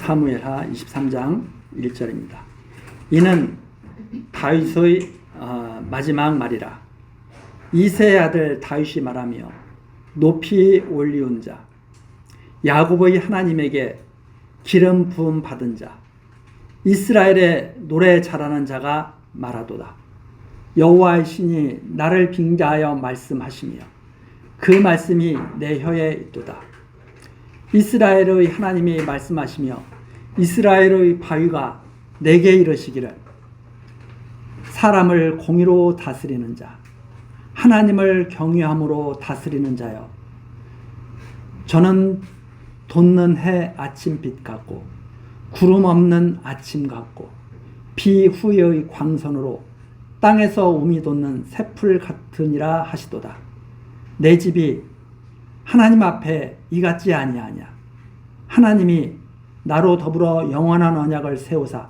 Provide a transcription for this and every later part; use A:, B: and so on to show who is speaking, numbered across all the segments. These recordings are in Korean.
A: 사무엘하 23장 1절입니다. 이는 다윗의 마지막 말이라. 이새의 아들 다윗이 말하며 높이 올리운 자, 야곱의 하나님에게 기름 부음 받은 자, 이스라엘의 노래 잘하는 자가 말하도다. 여호와의 신이 나를 빙자하여 말씀하시며 그 말씀이 내 혀에 있도다. 이스라엘의 하나님이 말씀하시며 이스라엘의 바위가 내게 이르시기를, 사람을 공의로 다스리는 자, 하나님을 경외함으로 다스리는 자여, 저는 돋는 해 아침빛 같고 구름 없는 아침 같고 비 후의 광선으로 땅에서 우미 돋는 새풀 같으니라 하시도다. 내 집이 하나님 앞에 이같지 아니하냐. 하나님이 나로 더불어 영원한 언약을 세우사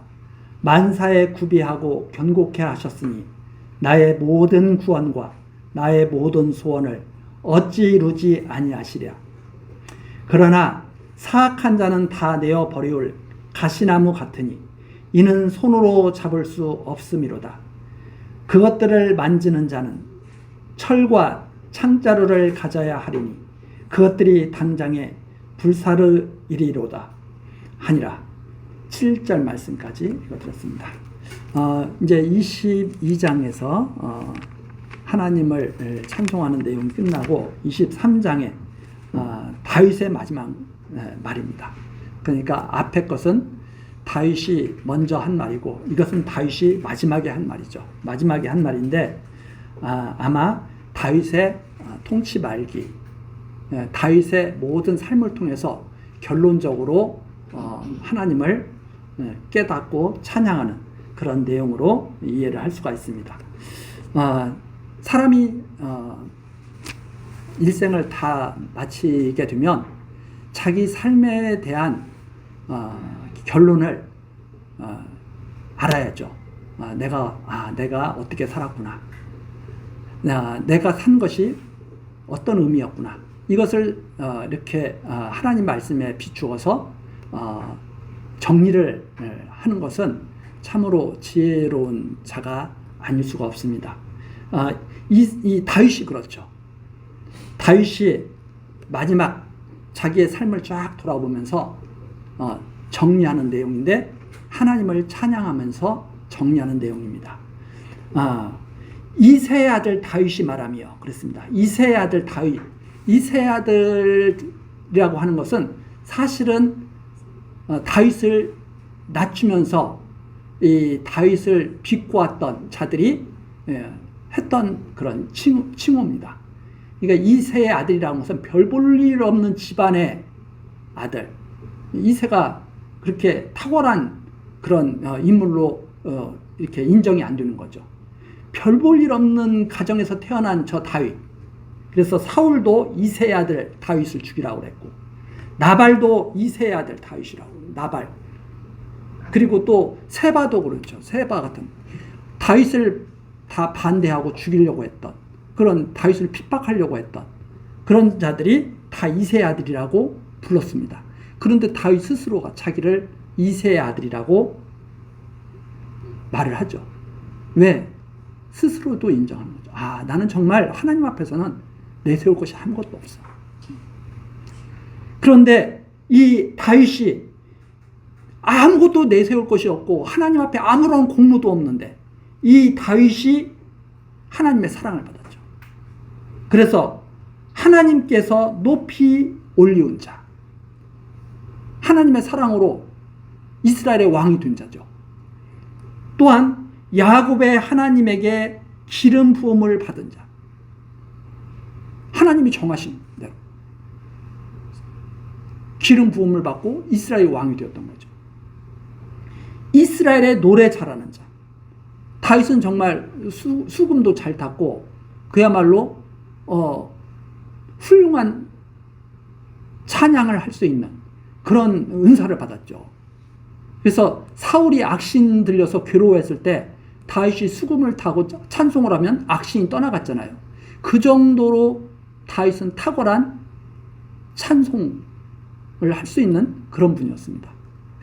A: 만사에 구비하고 견고케 하셨으니 나의 모든 구원과 나의 모든 소원을 어찌 이루지 아니하시랴. 그러나 사악한 자는 다 내어 버리올 가시나무 같으니 이는 손으로 잡을 수 없음이로다. 그것들을 만지는 자는 철과 창자루를 가져야 하리니 그것들이 당장에 불사르이리로다 하니라. 7절 말씀까지 읽어드렸습니다. 이제 22장에서 하나님을 찬송하는 내용이 끝나고 23장에 다윗의 마지막 말입니다. 그러니까 앞에 것은 다윗이 먼저 한 말이고 이것은 다윗이 마지막에 한 말이죠. 마지막에 한 말인데 아마 다윗의 통치 말기, 다윗의 모든 삶을 통해서 결론적으로 하나님을 깨닫고 찬양하는 그런 내용으로 이해를 할 수가 있습니다. 사람이 일생을 다 마치게 되면 자기 삶에 대한 결론을 알아야죠. 내가 어떻게 살았구나. 내가 산 것이 어떤 의미였구나. 이것을 이렇게 하나님 말씀에 비추어서 정리를 하는 것은 참으로 지혜로운 자가 아닐 수가 없습니다. 이 다윗이 그렇죠. 다윗이 마지막 자기의 삶을 쫙 돌아보면서 정리하는 내용인데 하나님을 찬양하면서 정리하는 내용입니다. 이새의 아들 다윗이 말하며 그랬습니다. 이새의 아들 다윗. 이새의 아들이라고 하는 것은 사실은 다윗을 낮추면서 이 다윗을 비꼬았던 자들이 했던 그런 칭호입니다. 그러니까 이새의 아들이라는 것은 별 볼 일 없는 집안의 아들. 이새가 그렇게 탁월한 그런 인물로 이렇게 인정이 안 되는 거죠. 별 볼 일 없는 가정에서 태어난 저 다윗. 그래서 사울도 이새의 아들 다윗을 죽이라고 그랬고, 나발도 이새의 아들 다윗이라고, 나발. 그리고 또 세바도 그렇죠. 세바 같은 다윗을 다 반대하고 죽이려고 했던, 그런 다윗을 핍박하려고 했던 그런 자들이 다 이새의 아들이라고 불렀습니다. 그런데 다윗 스스로가 자기를 이새의 아들이라고 말을 하죠. 왜? 스스로도 인정하는 거죠. 나는 정말 하나님 앞에서는 내세울 것이 아무것도 없어. 그런데 이 다윗이 아무것도 내세울 것이 없고 하나님 앞에 아무런 공로도 없는데 이 다윗이 하나님의 사랑을 받았죠. 그래서 하나님께서 높이 올리운 자, 하나님의 사랑으로 이스라엘의 왕이 된 자죠. 또한 야곱의 하나님에게 기름 부음을 받은 자, 하나님이 정하신 대로 기름 부음을 받고 이스라엘의 왕이 되었던 거죠. 이스라엘의 노래 잘하는 자, 다윗은 정말 수금도 잘 탔고 그야말로 훌륭한 찬양을 할 수 있는 그런 은사를 받았죠. 그래서 사울이 악신 들려서 괴로워했을 때 다윗이 수금을 타고 찬송을 하면 악신이 떠나갔잖아요. 그 정도로 다윗은 탁월한 찬송을 할 수 있는 그런 분이었습니다.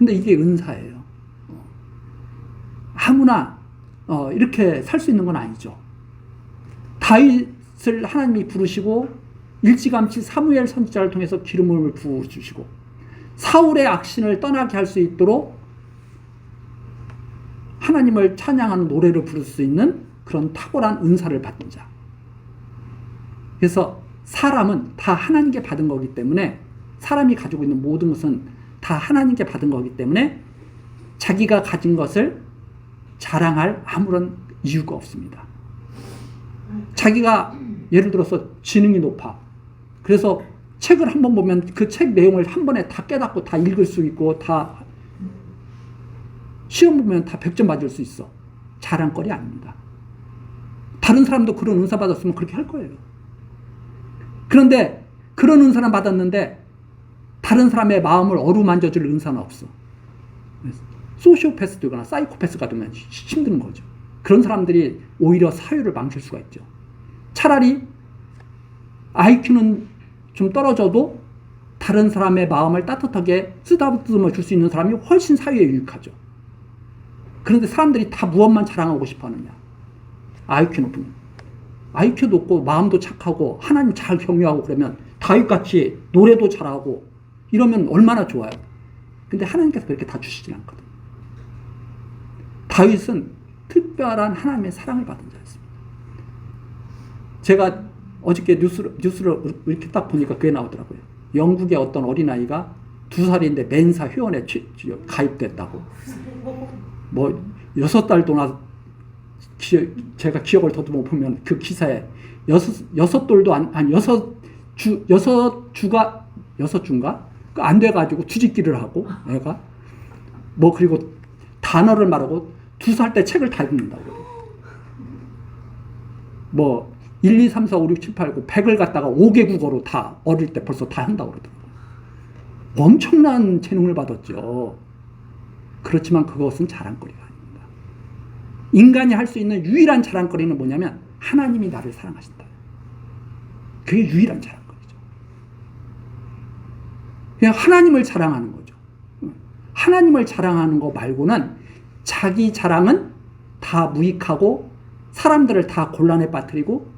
A: 근데 이게 은사예요. 아무나 이렇게 살 수 있는 건 아니죠. 다윗을 하나님이 부르시고 일찌감치 사무엘 선지자를 통해서 기름을 부어주시고 사울의 악신을 떠나게 할 수 있도록 하나님을 찬양하는 노래를 부를 수 있는 그런 탁월한 은사를 받은 자. 그래서 사람은 다 하나님께 받은 거기 때문에, 사람이 가지고 있는 모든 것은 다 하나님께 받은 거기 때문에 자기가 가진 것을 자랑할 아무런 이유가 없습니다. 자기가 예를 들어서 지능이 높아. 그래서 책을 한번 보면 그 책 내용을 한 번에 다 깨닫고 다 읽을 수 있고, 다 시험 보면 다 100점 맞을 수 있어. 자랑거리 아닙니다. 다른 사람도 그런 은사 받았으면 그렇게 할 거예요. 그런데 그런 은사는 받았는데 다른 사람의 마음을 어루만져줄 은사는 없어. 소시오패스거나 사이코패스가 되면 힘든 거죠. 그런 사람들이 오히려 사회를 망칠 수가 있죠. 차라리 IQ는 좀 떨어져도 다른 사람의 마음을 따뜻하게 쓰다듬어 줄 수 있는 사람이 훨씬 사회에 유익하죠. 그런데 사람들이 다 무엇만 자랑하고 싶어 하느냐. IQ 높은, IQ 높고 마음도 착하고 하나님 잘 경외하고 그러면 다윗같이 노래도 잘하고 이러면 얼마나 좋아요. 근데 하나님께서 그렇게 다 주시진 않거든요. 다윗은 특별한 하나님의 사랑을 받은 자였습니다. 제가 어저께 뉴스를 이렇게 딱 보니까 그게 나오더라고요. 영국의 어떤 어린아이가 2살인데 멘사 회원에 가입됐다고. 뭐 6달 동안 제가 기억을 더듬어 보면 그 기사에 여섯 주인가 안 돼가지고 뒤집기를 하고 애가 뭐 그리고 단어를 말하고 2살 때 책을 다 읽는다고. 뭐 1, 2, 3, 4, 5, 6, 7, 8, 9 100을 갖다가 5개 국어로 다 어릴 때 벌써 다 한다고 그러더라고요. 엄청난 재능을 받았죠. 그렇지만 그것은 자랑거리가 아닙니다. 인간이 할 수 있는 유일한 자랑거리는 뭐냐면 하나님이 나를 사랑하신다. 그게 유일한 자랑거리죠. 그냥 하나님을 자랑하는 거죠. 하나님을 자랑하는 거 말고는 자기 자랑은 다 무익하고 사람들을 다 곤란에 빠뜨리고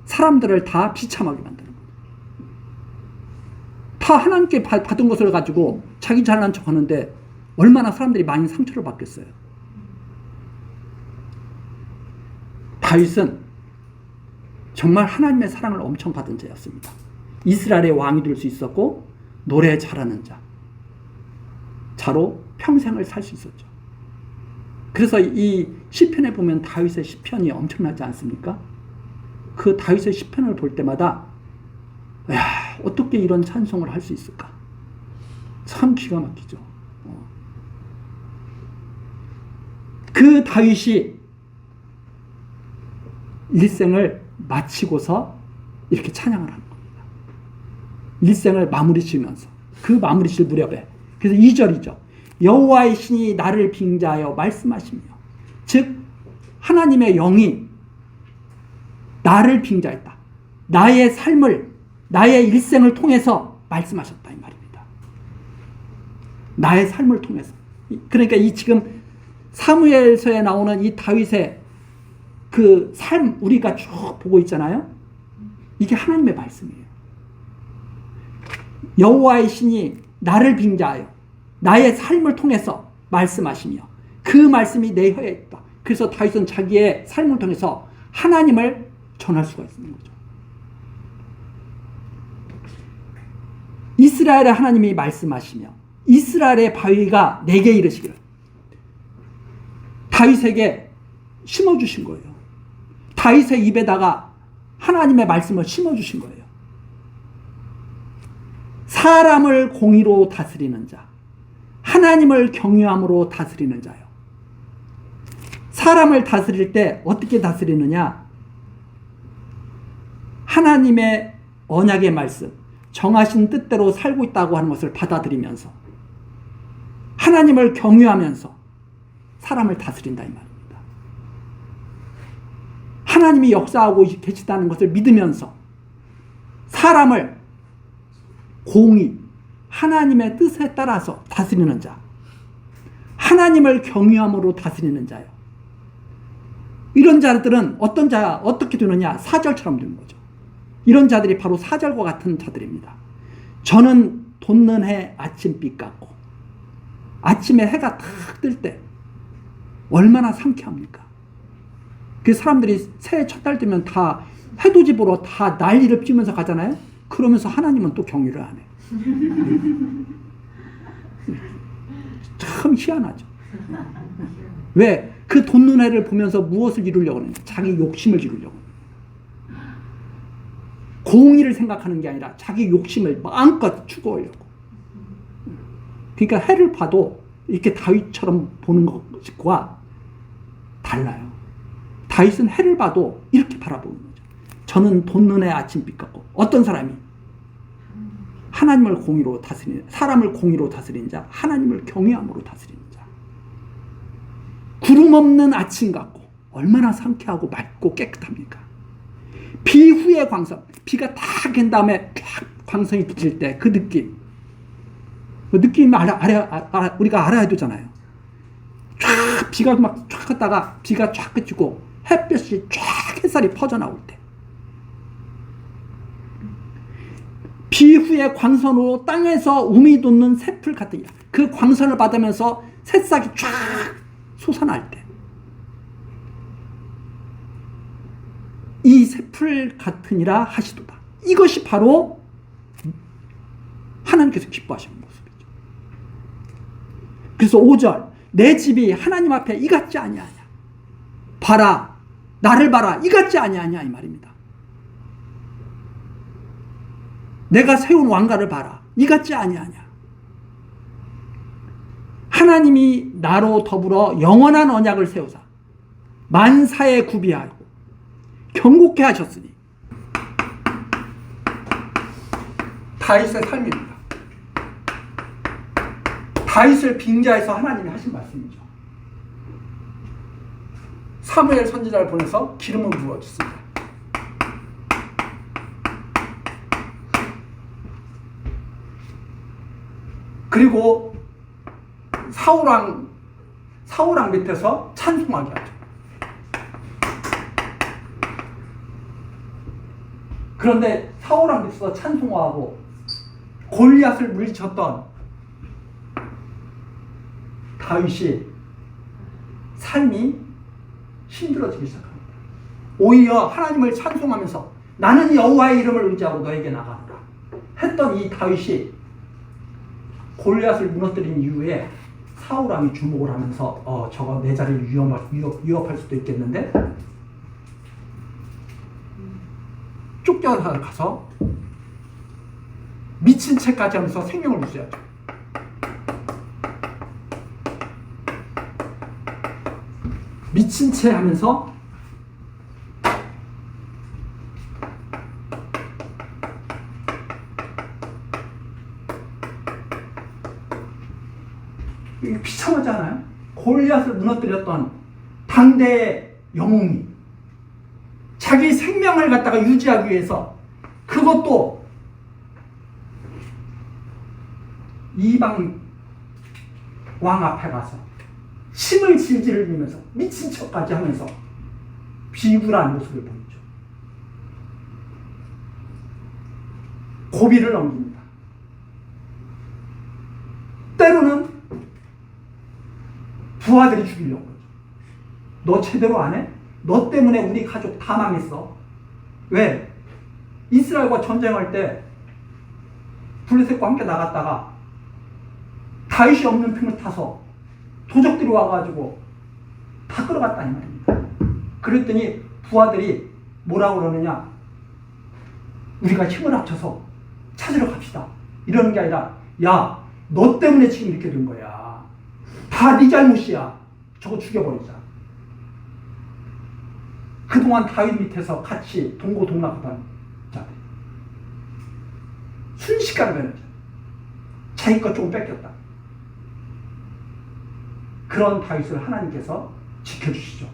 A: 사람들을 다 비참하게 만드는 거예요. 다 하나님께 받은 것을 가지고 자기 잘난 척 하는데 얼마나 사람들이 많이 상처를 받겠어요. 다윗은 정말 하나님의 사랑을 엄청 받은 자였습니다. 이스라엘의 왕이 될 수 있었고 노래 잘하는 자로 평생을 살 수 있었죠. 그래서 이 시편에 보면 다윗의 시편이 엄청나지 않습니까? 그 다윗의 시편을 볼 때마다 야, 어떻게 이런 찬송을 할 수 있을까? 참 기가 막히죠. 그 다윗이 일생을 마치고서 이렇게 찬양을 하는 겁니다. 일생을 마무리 지으면서 그 마무리 질 무렵에, 그래서 2절이죠. 여호와의 신이 나를 빙자하여 말씀하시며, 즉 하나님의 영이 나를 빙자했다. 나의 삶을, 나의 일생을 통해서 말씀하셨다 이 말입니다. 나의 삶을 통해서. 그러니까 이 지금 사무엘서에 나오는 이 다윗의 그 삶 우리가 쭉 보고 있잖아요. 이게 하나님의 말씀이에요. 여호와의 신이 나를 빙자하여 나의 삶을 통해서 말씀하시며 그 말씀이 내 혀에 있다. 그래서 다윗은 자기의 삶을 통해서 하나님을 전할 수가 있는 거죠. 이스라엘의 하나님이 말씀하시며 이스라엘의 바위가 내게 이르시기를, 다윗에게 심어주신 거예요. 다윗의 입에다가 하나님의 말씀을 심어주신 거예요. 사람을 공의로 다스리는 자, 하나님을 경외함으로 다스리는 자요. 사람을 다스릴 때 어떻게 다스리느냐? 하나님의 언약의 말씀, 정하신 뜻대로 살고 있다고 하는 것을 받아들이면서 하나님을 경외하면서 사람을 다스린다 이 말입니다. 하나님이 역사하고 계시다는 것을 믿으면서 사람을 공의, 하나님의 뜻에 따라서 다스리는 자, 하나님을 경외함으로 다스리는 자요. 이런 자들은 어떻게 되느냐? 사절처럼 되는 거죠. 이런 자들이 바로 사절과 같은 자들입니다. 저는 돋는 해 아침빛 같고, 아침에 해가 탁 뜰 때 얼마나 상쾌합니까? 그 사람들이 새해 첫달 되면 다 해돋이 보러 다 난리를 피우면서 가잖아요. 그러면서 하나님은 또 경외를 안 해. 참 희한하죠. 왜? 그 돋는 해를 보면서 무엇을 이루려고 하는가? 자기 욕심을 이루려고. 공의를 생각하는 게 아니라 자기 욕심을 마음껏 추구하려고. 그러니까 해를 봐도 이렇게 다윗처럼 보는 것과 달라요. 다윗은 해를 봐도 이렇게 바라보는 거죠. 저는 돋는 해 아침빛 같고. 어떤 사람이? 하나님을 공의로 다스리는, 사람을 공의로 다스리는 자, 하나님을 경외함으로 다스리는 자. 구름 없는 아침 같고 얼마나 상쾌하고 맑고 깨끗합니까? 비 후의 광선, 비가 딱 갠 다음에 쫙 광선이 비칠 때 그 느낌, 그 느낌 우리가 알아야 되잖아요. 쫙 비가 막 쫙 갔다가 비가 쫙 그치고 햇볕이 쫙 햇살이 퍼져 나올 때, 비 후의 광선으로 땅에서 우미 돋는 새풀 같으니라. 그 광선을 받으면서 새싹이 쫙 솟아날 때, 이 새풀 같으니라 하시도다. 이것이 바로 하나님께서 기뻐하시는 모습이죠. 그래서 5절, 내 집이 하나님 앞에 이같지 아니하냐. 봐라, 나를 봐라, 이같지 아니하냐, 이 말입니다. 내가 세운 왕가를 봐라, 이같지 아니하냐. 하나님이 나로 더불어 영원한 언약을 세우사 만사에 구비하고 경고케 하셨으니. 다윗의 삶입니다. 다윗을 빙자해서 하나님이 하신 말씀이죠. 사무엘 선지자를 보내서 기름을 부어줬습니다. 그리고 사울왕 밑에서 찬송하게 하죠. 그런데 사울왕 밑에서 찬송하고 골리앗을 물리쳤던 다윗이 삶이 힘들어지기 시작합니다. 오히려 하나님을 찬송하면서 나는 여호와의 이름을 의지하고 너에게 나가노라 했던 이 다윗이 골리앗을 무너뜨린 이후에 사울왕이 주목을 하면서 저거 내 자리를 위협할 수도 있겠는데, 쫓겨가서 미친 채까지 하면서 생명을 유지하죠. 미친 채 하면서 비참하지 않아요? 골리앗을 무너뜨렸던 당대의 영웅이 자기 생명을 갖다가 유지하기 위해서, 그것도 이방 왕 앞에 가서 침을 질질 흘리면서 미친 척까지 하면서 비굴한 모습을 보이죠. 고비를 넘깁니다. 때로는 부하들이 죽이려고 그러죠. 너 제대로 안 해? 너 때문에 우리 가족 다 망했어. 왜? 이스라엘과 전쟁할 때 블레셋과 함께 나갔다가 다윗이 없는 틈을 타서 도적들이 와가지고 다 끌어갔다니 말입니다. 그랬더니 부하들이 뭐라고 그러느냐, 우리가 힘을 합쳐서 찾으러 갑시다 이러는 게 아니라, 야, 너 때문에 지금 이렇게 된 거야. 다 네 잘못이야. 저거 죽여버리자. 그동안 다윗 밑에서 같이 동고동락하던 자들 순식간에 변했죠. 자기 것 조금 뺏겼다. 그런 다윗을 하나님께서 지켜주시죠.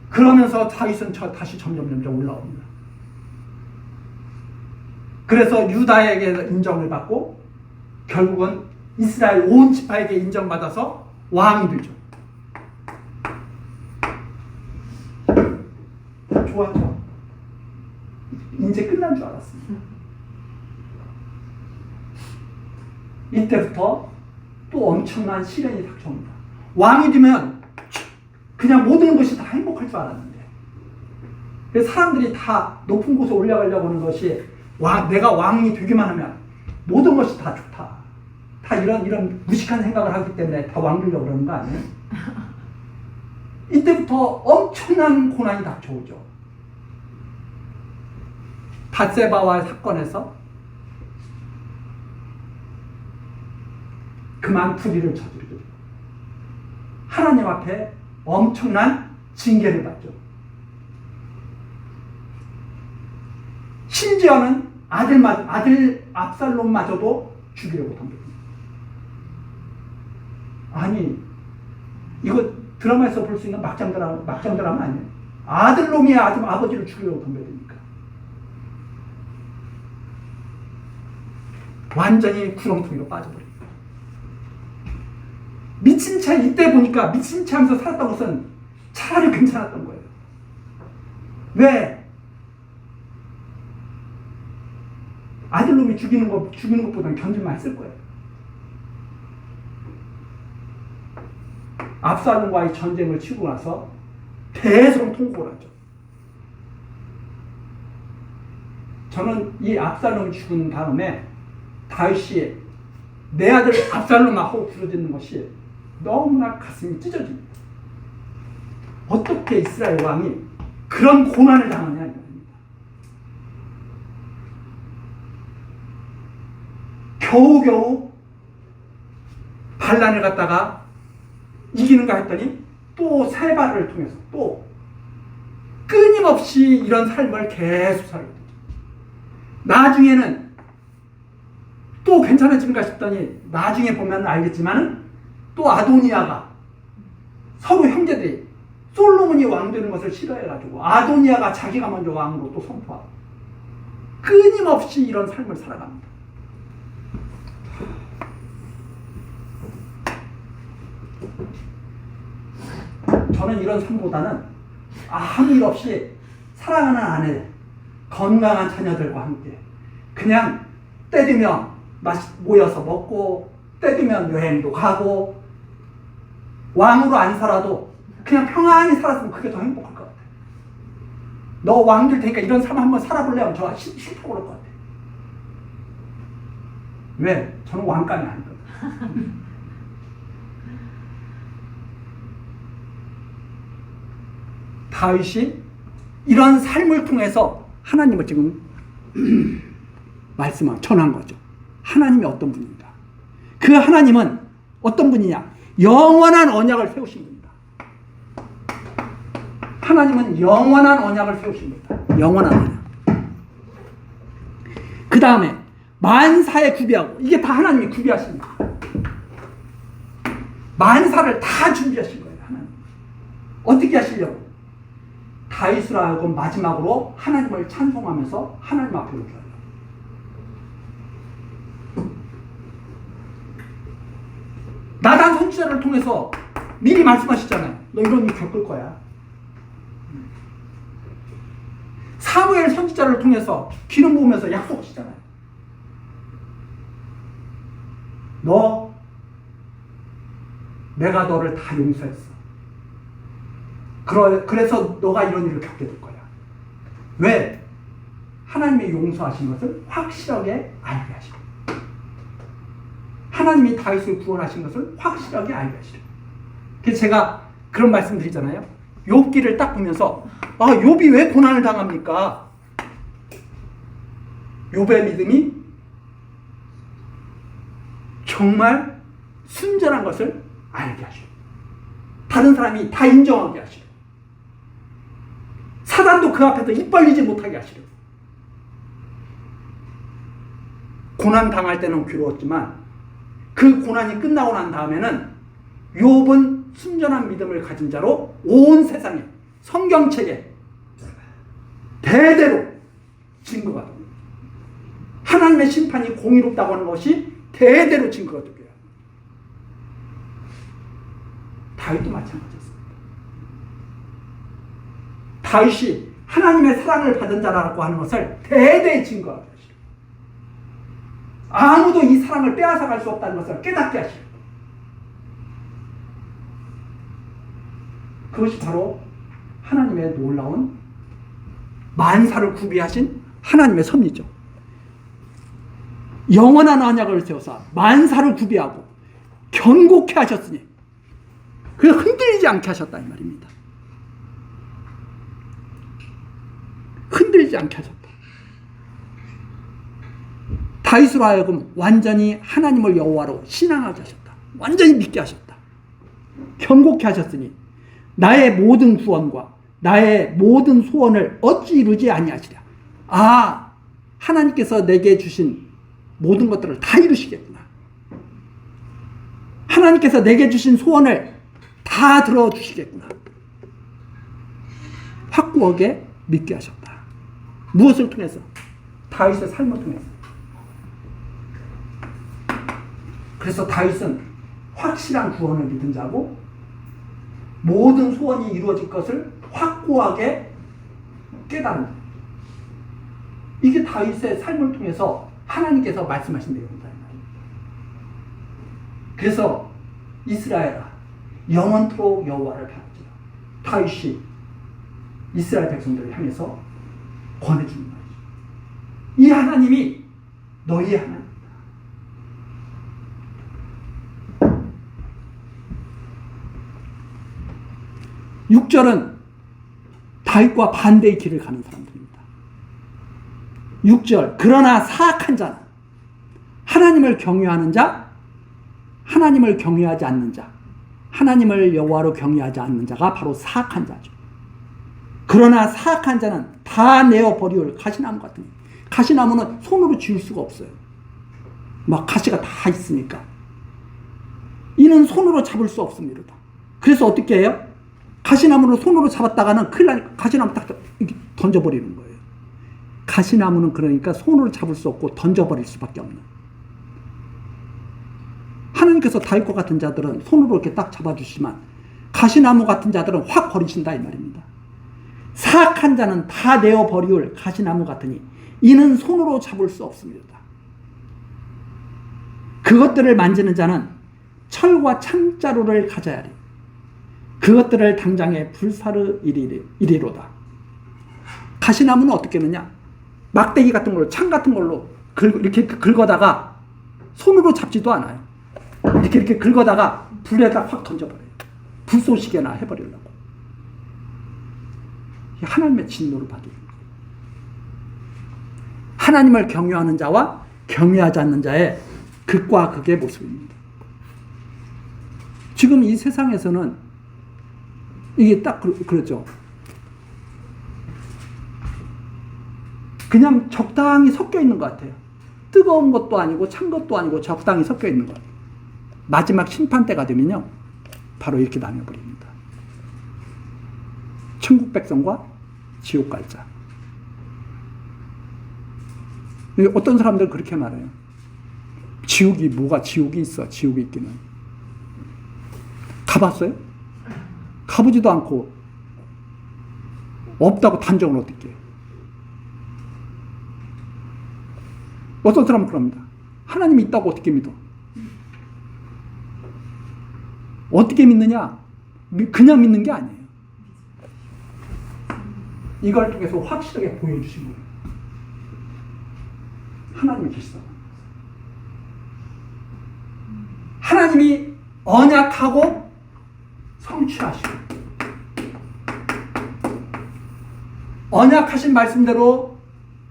A: 그러면서 다윗은 다시 점점 올라옵니다. 그래서 유다에게 인정을 받고 결국은 이스라엘 온 지파에게 인정받아서 왕이 되죠. 좋았죠. 이제 끝난 줄 알았습니다. 이때부터 또 엄청난 시련이 닥쳐옵니다. 왕이 되면 그냥 모든 것이 다 행복할 줄 알았는데, 그래서 사람들이 다 높은 곳에 올라가려고 하는 것이 내가 왕이 되기만 하면 모든 것이 다 좋다. 다 이런 무식한 생각을 하기 때문에 다 왕 되려고 그러는 거 아니에요? 이때부터 엄청난 고난이 닥쳐오죠. 밧세바와 사건에서 그만 불의를 저지르게 돼요. 하나님 앞에 엄청난 징계를 받죠. 심지어는 아들 압살롬마저도 죽이려고 덤빕니다. 아니, 이거 드라마에서 볼 수 있는 막장 드라마 아니에요? 아들놈이 아버지를 죽이려고 덤벼듭니까? 완전히 구렁텅이로 빠져버립니다. 미친 채, 이때 보니까 미친 채 하면서 살았던 것은 차라리 괜찮았던 거예요. 왜? 아들놈이 죽이는 것보다는 견딜만 했을 거예요. 압살롬과의 전쟁을 치고 나서 대성 통곡을 하죠. 저는 이 압살롬이 죽은 다음에 다윗이 내 아들 압살롬아 하고 부르짖는 것이 너무나 가슴이 찢어집니다. 어떻게 이스라엘 왕이 그런 고난을 당하냐 이겁니다. 겨우겨우 반란을 갖다가 이기는가 했더니 또 세바를 통해서 또 끊임없이 이런 삶을 계속 살게 되죠. 나중에는 또 괜찮아진가 싶더니 나중에 보면 알겠지만 또 아도니아가 서로 형제들이 솔로몬이 왕 되는 것을 싫어해가지고 아도니아가 자기가 먼저 왕으로 또 선포하고 끊임없이 이런 삶을 살아갑니다. 저는 이런 삶보다는 아무 일 없이 사랑하는 아내, 건강한 자녀들과 함께 그냥 때되면 모여서 먹고 때되면 여행도 가고 왕으로 안 살아도 그냥 평안히 살았으면 그게 더 행복할 것 같아요. 너 왕 될 테니까 이런 삶 한번 살아볼래? 하면 저 싫다고 그럴 것 같아요. 왜? 저는 왕감이 아니거든요. 다윗이 이런 삶을 통해서 하나님을 지금 말씀을 전한 거죠. 하나님이 어떤 분인가? 그 하나님은 어떤 분이냐? 영원한 언약을 세우신 분이다. 하나님은 영원한 언약을 세우신 분이다. 영원한 언약. 그 다음에 만사에 구비하고, 이게 다 하나님이 구비하십니다. 만사를 다 준비하신 거예요. 하나님. 어떻게 하시려고? 다윗으로 하여금 마지막으로 하나님을 찬송하면서 하나님 앞에 오셔요. 나단 선지자를 통해서 미리 말씀하시잖아요. 너 이런 일 겪을 거야. 사무엘 선지자를 통해서 기름 부으면서 약속하시잖아요. 내가 너를 다 용서했어. 그래서 너가 이런 일을 겪게 될 거야. 왜? 하나님이 용서하신 것을 확실하게 알게 하시고, 하나님이 다윗을 구원하신 것을 확실하게 알게 하시고. 그래서 제가 그런 말씀 드리잖아요. 욥기를 딱 보면서 욥이 왜 고난을 당합니까? 욥의 믿음이 정말 순전한 것을 알게 하시고, 다른 사람이 다 인정하게 하시고, 사단도 그 앞에서 입 벌리지 못하게 하시려고. 고난 당할 때는 괴로웠지만 그 고난이 끝나고 난 다음에는 욥은 순전한 믿음을 가진 자로 온 세상에, 성경책에 대대로 증거가 됩니다. 하나님의 심판이 공의롭다고 하는 것이 대대로 증거가 되고요. 다윗도 마찬가지였습니다. 다윗이 하나님의 사랑을 받은 자라고 하는 것을 대대히 증거하게 하시고 아무도 이 사랑을 빼앗아갈 수 없다는 것을 깨닫게 하시고 그것이 바로 하나님의 놀라운 만사를 구비하신 하나님의 섭리죠. 영원한 언약을 세워서 만사를 구비하고 견고케 하셨으니 그래서 흔들리지 않게 하셨다 이 말입니다. 흔들리지 않게 하셨다. 다윗으로 하여금 완전히 하나님을 여호와로 신앙하게 하셨다. 완전히 믿게 하셨다. 견고케 하셨으니 나의 모든 구원과 나의 모든 소원을 어찌 이루지 아니하시랴. 아, 하나님께서 내게 주신 모든 것들을 다 이루시겠구나. 하나님께서 내게 주신 소원을 다 들어주시겠구나. 확고하게 믿게 하셨다. 무엇을 통해서? 다윗의 삶을 통해서. 그래서 다윗은 확실한 구원을 믿은 자고 모든 소원이 이루어질 것을 확고하게 깨달은 자. 이게 다윗의 삶을 통해서 하나님께서 말씀하신 내용이다. 그래서 이스라엘아 영원토록 여호와를 바라지라. 다윗이 이스라엘 백성들을 향해서 권해주는 말이죠. 이 하나님이 너희의 하나님이다. 6절은 다윗과 반대의 길을 가는 사람들입니다. 6절 그러나 사악한 자는 하나님을 경외하는 자, 하나님을 경외하지 않는 자, 하나님을 여호와로 경외하지 않는 자가 바로 사악한 자죠. 그러나 사악한 자는 다 내어 버리올 가시나무 같으니 가시나무는 손으로 지울 수가 없어요. 막 가시가 다 있으니까 이는 손으로 잡을 수 없습니다. 그래서 어떻게 해요? 가시나무를 손으로 잡았다가는 큰일 나니까 가시나무 딱 던져버리는 거예요. 가시나무는 그러니까 손으로 잡을 수 없고 던져버릴 수밖에 없는. 하나님께서 다윗과 같은 자들은 손으로 이렇게 딱 잡아주시지만 가시나무 같은 자들은 확 버리신다 이 말입니다. 사악한 자는 다 내어 버리올 가시나무 같으니 이는 손으로 잡을 수 없습니다. 그것들을 만지는 자는 철과 창자루를 가져야 하리. 그것들을 당장에 불사르이리로다. 가시나무는 어떻게 하느냐? 막대기 같은 걸로, 창 같은 걸로 이렇게 긁어다가 손으로 잡지도 않아요. 이렇게 긁어다가 불에다 확 던져버려요. 불쏘시개나 해버리려고. 하나님의 진노를 받는 거예요. 하나님을 경외하는 자와 경외하지 않는 자의 극과 극의 모습입니다. 지금 이 세상에서는 이게 딱 그렇죠. 그냥 적당히 섞여 있는 것 같아요. 뜨거운 것도 아니고 찬 것도 아니고 적당히 섞여 있는 것 같아요. 마지막 심판 때가 되면요, 바로 이렇게 나뉘어버립니다. 천국 백성과 지옥 갈 자. 어떤 사람들은 그렇게 말해요. 지옥이 있어. 지옥이 있기는. 가봤어요? 가보지도 않고 없다고 단정을 어떻게 해요? 어떤 사람은 그럽니다. 하나님이 있다고 어떻게 믿어? 어떻게 믿느냐? 그냥 믿는 게 아니에요. 이걸 통해서 확실하게 보여주신 거예요. 하나님이 계시다고. 하나님이 언약하고 성취하시고 언약하신 말씀대로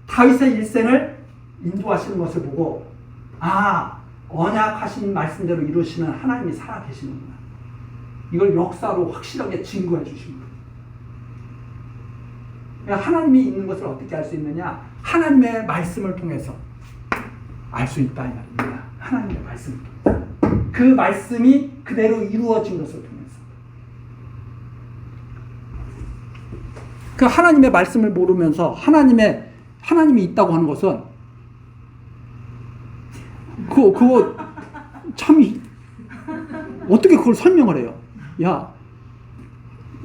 A: 다윗의 일생을 인도하시는 것을 보고, 아, 언약하신 말씀대로 이루시는 하나님이 살아계시는구나. 이걸 역사로 확실하게 증거해 주신 거예요. 그러니까 하나님이 있는 것을 어떻게 알 수 있느냐? 하나님의 말씀을 통해서 알 수 있다 이 말입니다. 하나님의 말씀을 통해서. 그 말씀이 그대로 이루어진 것을 통해서. 그 하나님의 말씀을 모르면서 하나님이 있다고 하는 것은 그거 참 어떻게 그걸 설명을 해요? 야,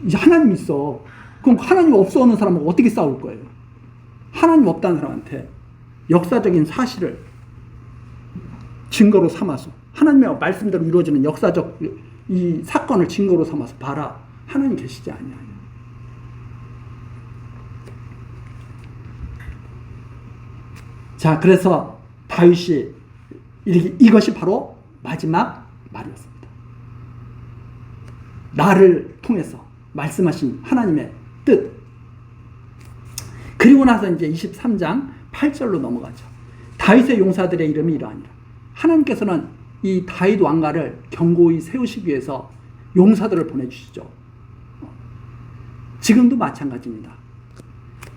A: 이제 하나님 있어. 그럼 하나님 없어 하는 사람은 어떻게 싸울 거예요? 하나님 없다는 사람한테 역사적인 사실을 증거로 삼아서 하나님의 말씀대로 이루어지는 역사적 이 사건을 증거로 삼아서 봐라. 하나님 계시지 않냐. 자, 그래서 다윗이 이것이 바로 마지막 말이었습니다. 나를 통해서 말씀하신 하나님의 뜻. 그리고 나서 이제 23장 8절로 넘어가죠. 다윗의 용사들의 이름이 이러하니라. 하나님께서는 이 다윗 왕가를 견고히 세우시기 위해서 용사들을 보내주시죠. 지금도 마찬가지입니다.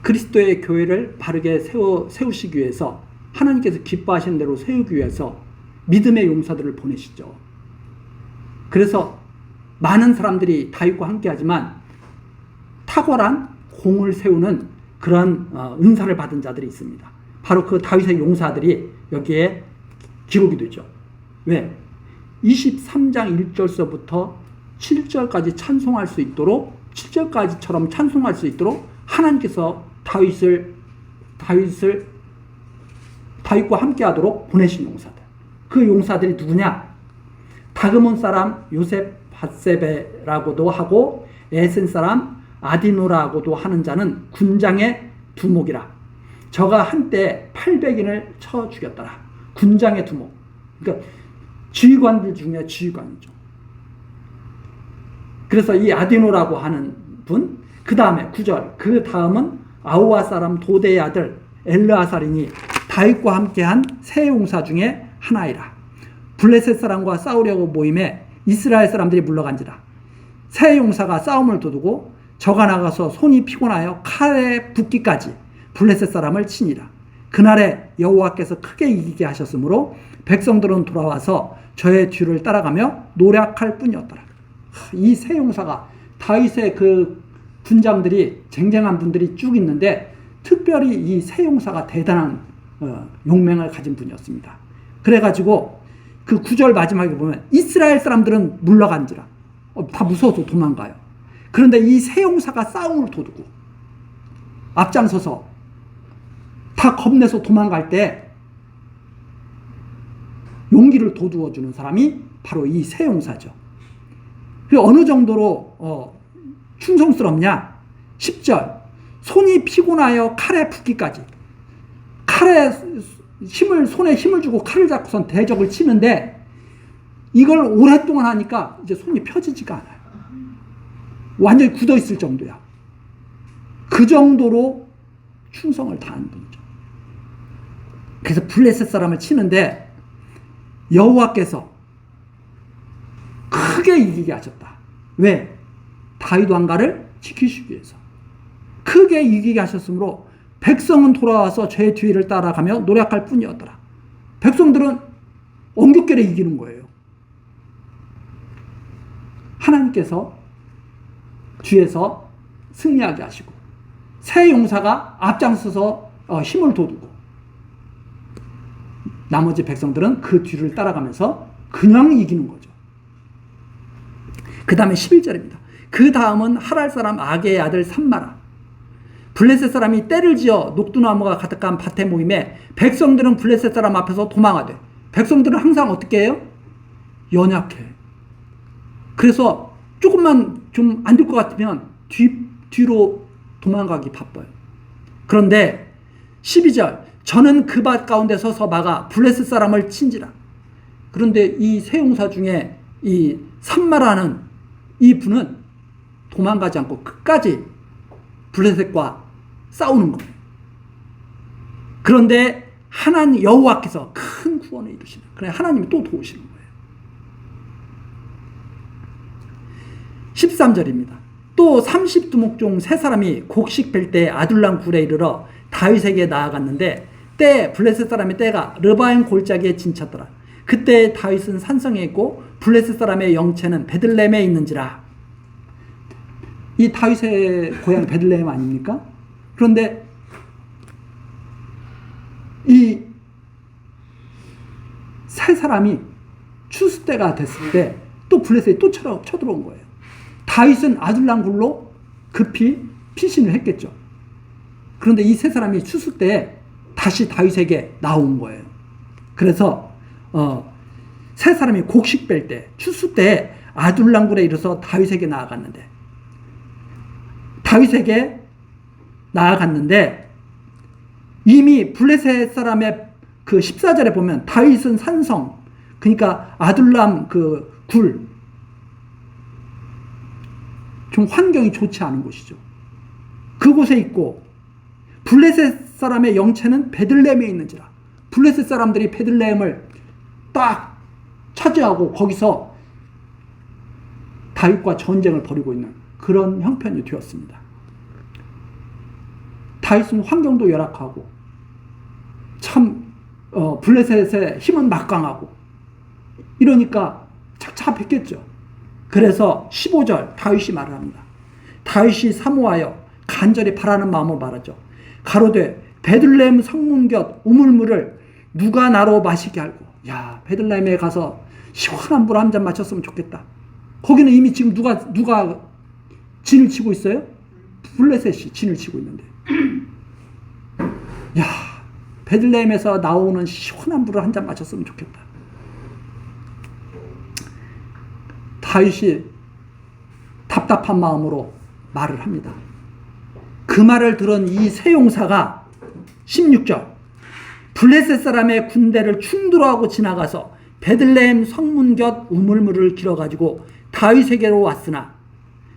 A: 그리스도의 교회를 바르게 세우시기 위해서 하나님께서 기뻐하시는 대로 세우기 위해서 믿음의 용사들을 보내시죠. 그래서 많은 사람들이 다윗과 함께하지만 탁월한 공을 세우는 그런 은사를 받은 자들이 있습니다. 바로 그 다윗의 용사들이 여기에 기록이 되죠. 왜? 23장 1절서부터 7절까지 찬송할 수 있도록 7절까지처럼 찬송할 수 있도록 하나님께서 다윗과 함께하도록 보내신 용사들. 그 용사들이 누구냐? 다그몬 사람 요셉 밧세베라고도 하고 에센 사람 아디노라고도 하는 자는 군장의 두목이라. 저가 한때 800인을 쳐 죽였더라. 군장의 두목. 그러니까 지휘관들 중에 지휘관이죠. 그래서 이 아디노라고 하는 분, 그 다음에 9절, 그 다음은 아우아 사람 도대의 아들 엘르아살이니 다윗과 함께한 세 용사 중에 하나이라. 블레셋 사람과 싸우려고 모임에 이스라엘 사람들이 물러간지라. 세 용사가 싸움을 도두고 저가 나가서 손이 피곤하여 칼에 붓기까지 블레셋 사람을 치니라. 그날에 여호와께서 크게 이기게 하셨으므로 백성들은 돌아와서 저의 뒤를 따라가며 노력할 뿐이었더라. 이 세 용사가 다윗의 그 군장들이 쟁쟁한 분들이 쭉 있는데 특별히 이 세 용사가 대단한 용맹을 가진 분이었습니다. 그래가지고 그 9절 마지막에 보면 이스라엘 사람들은 물러간지라. 다 무서워서 도망가요. 그런데 이 세 용사가 싸움을 도두고 앞장서서 다 겁내서 도망갈 때 용기를 돋우어주는 사람이 바로 이 세 용사죠. 어느 정도로 충성스럽냐? 10절 손이 피곤하여 칼에 붓기까지. 손에 힘을 주고 칼을 잡고선 대적을 치는데 이걸 오랫동안 하니까 이제 손이 펴지지가 않아요. 완전히 굳어 있을 정도야. 그 정도로 충성을 다한 분이죠. 그래서 블레셋 사람을 치는데 여호와께서 크게 이기게 하셨다. 왜? 다윗 왕가를 지키시기 위해서. 크게 이기게 하셨으므로 백성은 돌아와서 제 뒤를 따라가며 노력할 뿐이었더라. 백성들은 엉겹결에 이기는 거예요. 하나님께서 뒤에서 승리하게 하시고 세 용사가 앞장서서 힘을 돋우고 나머지 백성들은 그 뒤를 따라가면서 그냥 이기는 거죠. 그 다음에 11절입니다. 그 다음은 하랄 사람 아게의 아들 삼마라. 블레셋 사람이 떼를 지어 녹두나무가 가득한 밭에 모임에 백성들은 블레셋 사람 앞에서 도망하되 백성들은 항상 어떻게 해요? 연약해. 그래서 조금만 좀 안 될 것 같으면 뒤로 도망가기 바빠요. 그런데 12절 저는 그 밭 가운데 서서 막아 블레셋 사람을 친지라. 그런데 이 세 용사 중에 이 삼마라는 이 분은 도망가지 않고 끝까지 블레셋과 싸우는 거예요. 그런데 하나님 여호와께서 큰 구원을 이루시는, 그래 하나님이 또 도우시는 거예요. 13절입니다. 또 30두목 중 세 사람이 곡식 벨 때 아둘람 굴에 이르러 다윗에게 나아갔는데 때 블레셋 사람의 때가 르바임 골짜기에 진쳤더라. 그때 다윗은 산성에 있고 블레셋 사람의 영체는 베들레헴에 있는지라. 이 다윗의 고향 베들레헴 아닙니까? 그런데 이 세 사람이 추수 때가 됐을 때 또 블레셋이 또 쳐들어온 거예요. 다윗은 아둘람 굴로 급히 피신을 했겠죠. 그런데 이 세 사람이 추수 때 다시 다윗에게 나온 거예요. 그래서 세 사람이 곡식 뺄 때, 추수 때 아둘람 굴에 이르러서 다윗에게 나아갔는데 이미 블레셋 사람의 그 14절에 보면 다윗은 산성, 그러니까 아둘람 그 굴, 좀 환경이 좋지 않은 곳이죠. 그곳에 있고 블레셋 사람의 영체는 베들레헴에 있는지라. 블레셋 사람들이 베들레헴을 딱 차지하고 거기서 다윗과 전쟁을 벌이고 있는 그런 형편이 되었습니다. 다윗은 환경도 열악하고 참 블레셋의 힘은 막강하고 이러니까 착잡했겠죠. 그래서 15절 다윗이 말을 합니다. 다윗이 사모하여 간절히 바라는 마음으로 말하죠. 가로되 베들레헴 성문 곁 우물물을 누가 나로 마시게 하고. 야, 베들레헴에 가서 시원한 물 한 잔 마셨으면 좋겠다. 거기는 이미 지금 누가 진을 치고 있어요? 블레셋이 진을 치고 있는데. 야, 베들레헴에서 나오는 시원한 물을 한 잔 마셨으면 좋겠다. 다윗이 답답한 마음으로 말을 합니다. 그 말을 들은 이 세 용사가 16절 블레셋 사람의 군대를 충돌하고 지나가서 베들레헴 성문 곁 우물물을 길어가지고 다윗에게로 왔으나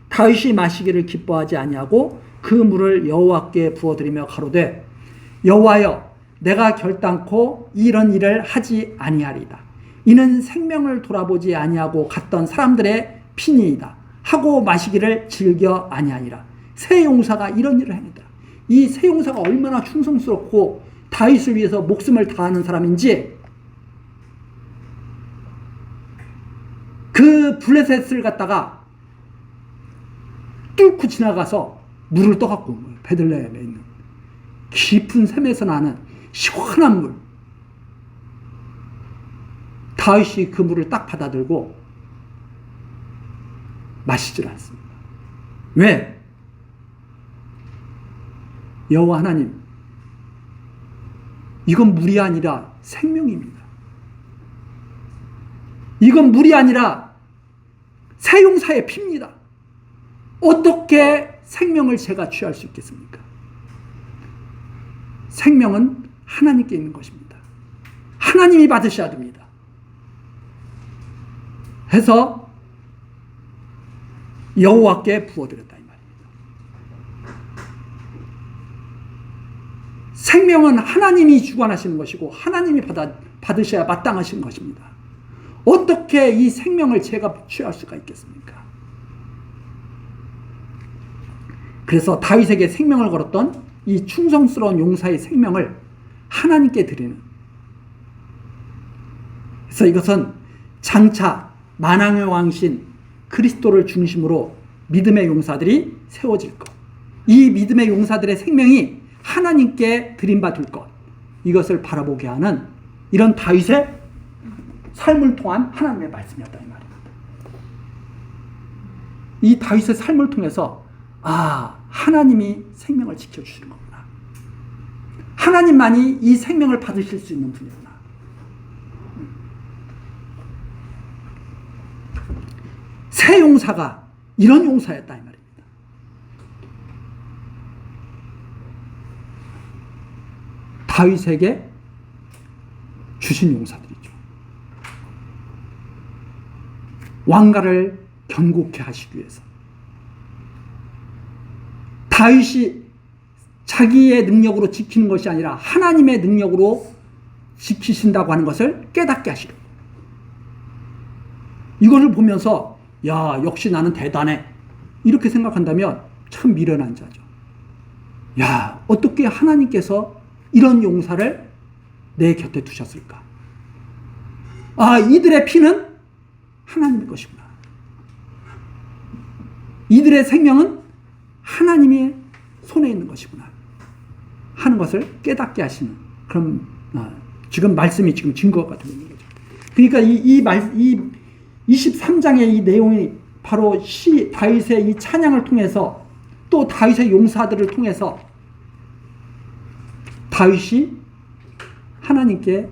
A: 다윗이 마시기를 기뻐하지 아니하고 그 물을 여호와께 부어드리며 가로되 여호와여 내가 결단코 이런 일을 하지 아니하리이다. 이는 생명을 돌아보지 아니하고 갔던 사람들의 피니이다 하고 마시기를 즐겨 아니하니라. 세 용사가 이런 일을 합니다. 이 세 용사가 얼마나 충성스럽고 다윗을 위해서 목숨을 다하는 사람인지 그 블레셋을 갖다가 뚫고 지나가서 물을 떠갖고 온 거예요. 베들레헴에 있는 깊은 샘에서 나는 시원한 물. 다윗이 그 물을 딱 받아들고 마시질 않습니다. 왜? 여호와 하나님, 이건 물이 아니라 생명입니다. 이건 물이 아니라 세 용사의 피입니다. 어떻게 생명을 제가 취할 수 있겠습니까? 생명은 하나님께 있는 것입니다. 하나님이 받으셔야 됩니다. 해서 여호와께 부어드렸다 이 말입니다. 생명은 하나님이 주관하시는 것이고 하나님이 받으셔야 마땅하신 것입니다. 어떻게 이 생명을 제가 취할 수가 있겠습니까? 그래서 다윗에게 생명을 걸었던 이 충성스러운 용사의 생명을 하나님께 드리는, 그래서 이것은 장차 만왕의 왕신 그리스도를 중심으로 믿음의 용사들이 세워질 것, 이 믿음의 용사들의 생명이 하나님께 드림받을 것, 이것을 바라보게 하는 이런 다윗의 삶을 통한 하나님의 말씀이었다 이 말입니다. 이 다윗의 삶을 통해서 하나님이 생명을 지켜주시는 거구나, 하나님만이 이 생명을 받으실 수 있는 분이구나. 세 용사가 이런 용사였다 이 말입니다. 다윗에게 주신 용사들이죠. 왕가를 견고케 하시기 위해서 다윗이 자기의 능력으로 지키는 것이 아니라 하나님의 능력으로 지키신다고 하는 것을 깨닫게 하시려고. 이것을 보면서 야, 역시 나는 대단해, 이렇게 생각한다면 참 미련한 자죠. 야, 어떻게 하나님께서 이런 용사를 내 곁에 두셨을까? 이들의 피는 하나님의 것이구나. 이들의 생명은 하나님의 손에 있는 것이구나 하는 것을 깨닫게 하시는 그런 지금 말씀이 증거가 되고 있는 거죠. 그러니까 이 23장의 이 내용이 바로 다윗의 이 찬양을 통해서 또 다윗의 용사들을 통해서 다윗이 하나님께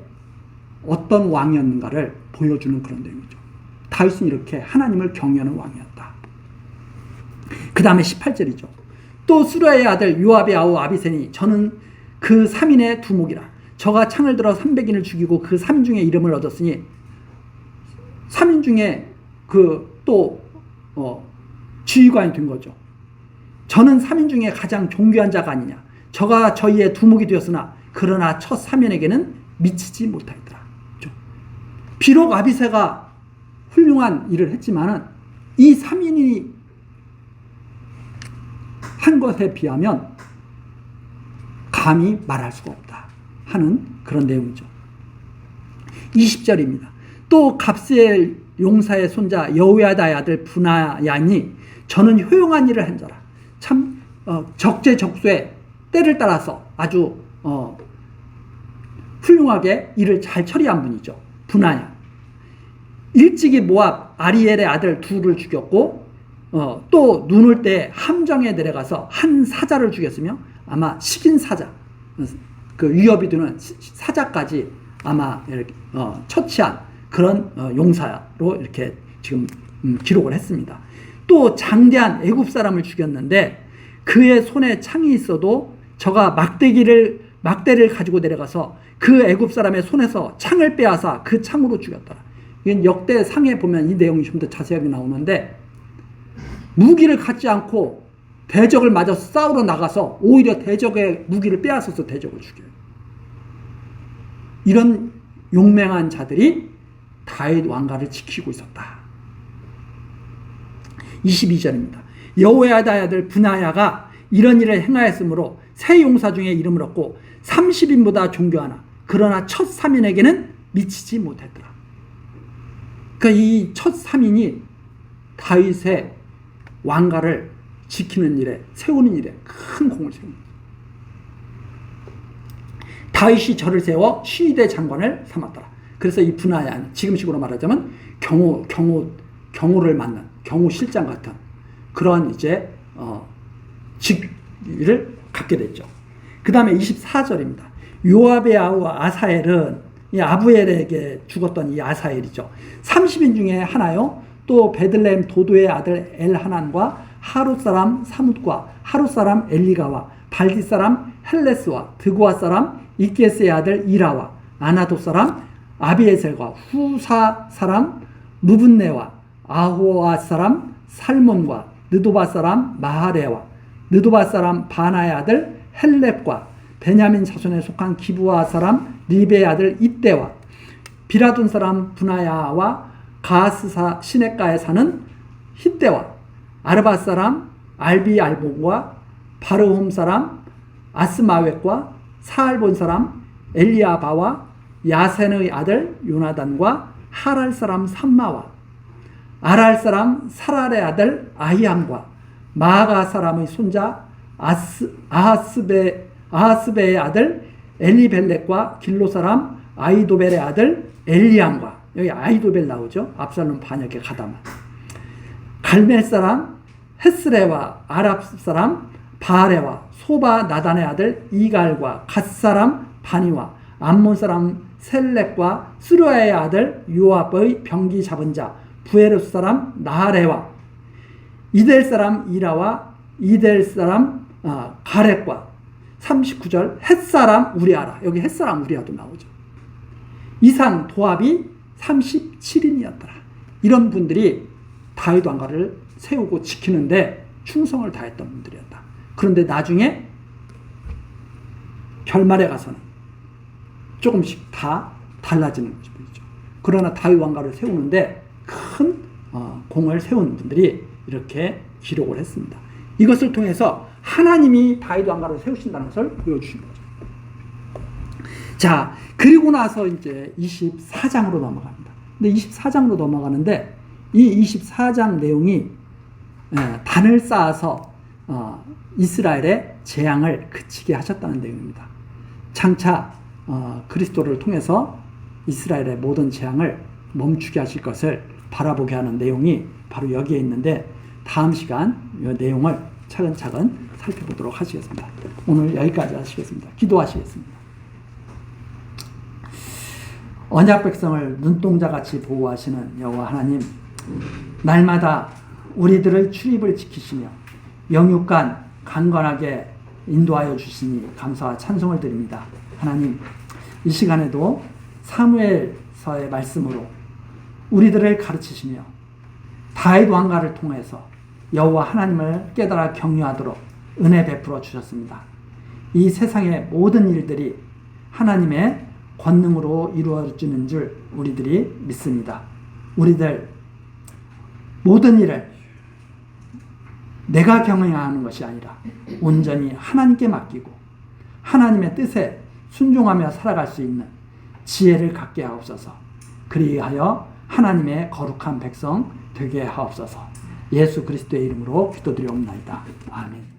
A: 어떤 왕이었는가를 보여주는 그런 내용이죠. 다윗은 이렇게 하나님을 경외하는 왕이었다. 그 다음에 18절이죠. 또 수라의 아들 요압의 아우 아비새니 저는 그 3인의 두목이라. 저가 창을 들어 300인을 죽이고 그 3인 중에 이름을 얻었으니 3인 중에 지휘관이 된 거죠. 저는 3인 중에 가장 존귀한 자가 아니냐. 저가 저희의 두목이 되었으나 그러나 첫 3인에게는 미치지 못하였더라. 비록 아비새가 훌륭한 일을 했지만은 이 3인이 한 것에 비하면 감히 말할 수가 없다 하는 그런 내용이죠. 20절입니다. 또 갑스의 용사의 손자 여호야다의 아들 분하야니 저는 효용한 일을 한 자라. 참 적재적소에 때를 따라서 아주 훌륭하게 일을 잘 처리한 분이죠. 분하야. 일찍이 모압 아리엘의 아들 둘을 죽였고 또 눈 올 때 함정에 내려가서 한 사자를 죽였으며 아마 식인 사자, 그 위협이 되는 사자까지 아마 이렇게 처치한 그런 용사로 이렇게 지금 기록을 했습니다. 또 장대한 애굽 사람을 죽였는데 그의 손에 창이 있어도 저가 막대를 가지고 내려가서 그 애굽 사람의 손에서 창을 빼앗아 그 창으로 죽였더라. 이건 역대상에 보면 이 내용이 좀 더 자세하게 나오는데 무기를 갖지 않고 대적을 맞아서 싸우러 나가서 오히려 대적의 무기를 빼앗아서 대적을 죽여요. 이런 용맹한 자들이 다윗 왕가를 지키고 있었다. 22절입니다. 여호야다의 아들 분하야가 이런 일을 행하였으므로 세 용사 중에 이름을 얻고 30인보다 존귀하나 그러나 첫 3인에게는 미치지 못했더라. 그러니까 이 첫 3인이 다윗의 왕가를 지키는 일에 세우는 일에 큰 공을 세웁니다. 다윗이 저를 세워 시위대 장관을 삼았더라. 그래서 이 분하야 지금식으로 말하자면 경호를 맡는 경호실장 같은 그런 이제 직위를 갖게 됐죠. 그 다음에 24절입니다. 요압의 아우 아사엘은 이 아부엘에게 죽었던 이 아사엘이죠. 30인 중에 하나요. 또 베들레헴 도도의 아들 엘하난과 하롯 사람 사뭇과 하롯 사람 엘리가와 발디 사람 헬레스와 드고아 사람 이게스의 아들 이라와 아나도 사람 아비에셀과 후사 사람 무분네와 아호아 사람 살몬과 느도바 사람 마하레와 느도바 사람 바나의 아들 헬렙과 베냐민 자손에 속한 기브아 사람 리베의 아들 이때와 비라돈 사람 분하야와 가스사 시냇가에 사는 hit대와 아르바 사람 알비알복과 바르홈 사람 아스마웻과 사알본 사람 엘리아바와 야센의 아들 요나단과 하랄 사람 삼마와 아랄 사람 사랄의 아들 아히암과 마아가 사람의 손자 아하스베의 아들 엘리벨렉과 길로 사람 아이도벨의 아들 엘리암과 여기 아이도벨 나오죠. 압살롬 반역의 가담. 갈멜 사람 헤스레와 아랍 사람 바레와 소바 나단의 아들 이갈과 갓 사람 바니와 암몬 사람 셀렉과 스루아의 아들 요압의 병기 잡은 자 부에르스 사람 나하레와 이델 사람 이라와 이델 사람 가렛과 39절 햇사람 우리아라. 여기 햇사람 우리아도 나오죠. 이상 도합이 37인이었더라. 이런 분들이 다윗 왕가를 세우고 지키는데 충성을 다했던 분들이었다. 그런데 나중에 결말에 가서는 조금씩 다 달라지는 것이 보이죠. 그러나 다윗 왕가를 세우는데 큰 공을 세운 분들이 이렇게 기록을 했습니다. 이것을 통해서 하나님이 다윗 왕가를 세우신다는 것을 보여주신 거죠. 자, 그리고 나서 이제 24장으로 넘어갑니다. 근데 24장으로 넘어가는데 이 24장 내용이 단을 쌓아서 이스라엘의 재앙을 그치게 하셨다는 내용입니다. 장차 그리스도를 통해서 이스라엘의 모든 재앙을 멈추게 하실 것을 바라보게 하는 내용이 바로 여기에 있는데 다음 시간 이 내용을 차근차근 살펴보도록 하시겠습니다. 오늘 여기까지 하시겠습니다. 기도하시겠습니다. 언약 백성을 눈동자같이 보호하시는 여호와 하나님, 날마다 우리들의 출입을 지키시며 영육간 강건하게 인도하여 주시니 감사와 찬송을 드립니다. 하나님, 이 시간에도 사무엘서의 말씀으로 우리들을 가르치시며 다윗 왕가를 통해서 여호와 하나님을 깨달아 경유하도록 은혜 베풀어 주셨습니다. 이 세상의 모든 일들이 하나님의 권능으로 이루어지는 줄 우리들이 믿습니다. 우리들 모든 일을 내가 경영하는 것이 아니라 온전히 하나님께 맡기고 하나님의 뜻에 순종하며 살아갈 수 있는 지혜를 갖게 하옵소서. 그리하여 하나님의 거룩한 백성 되게 하옵소서. 예수 그리스도의 이름으로 기도드리옵나이다. 아멘.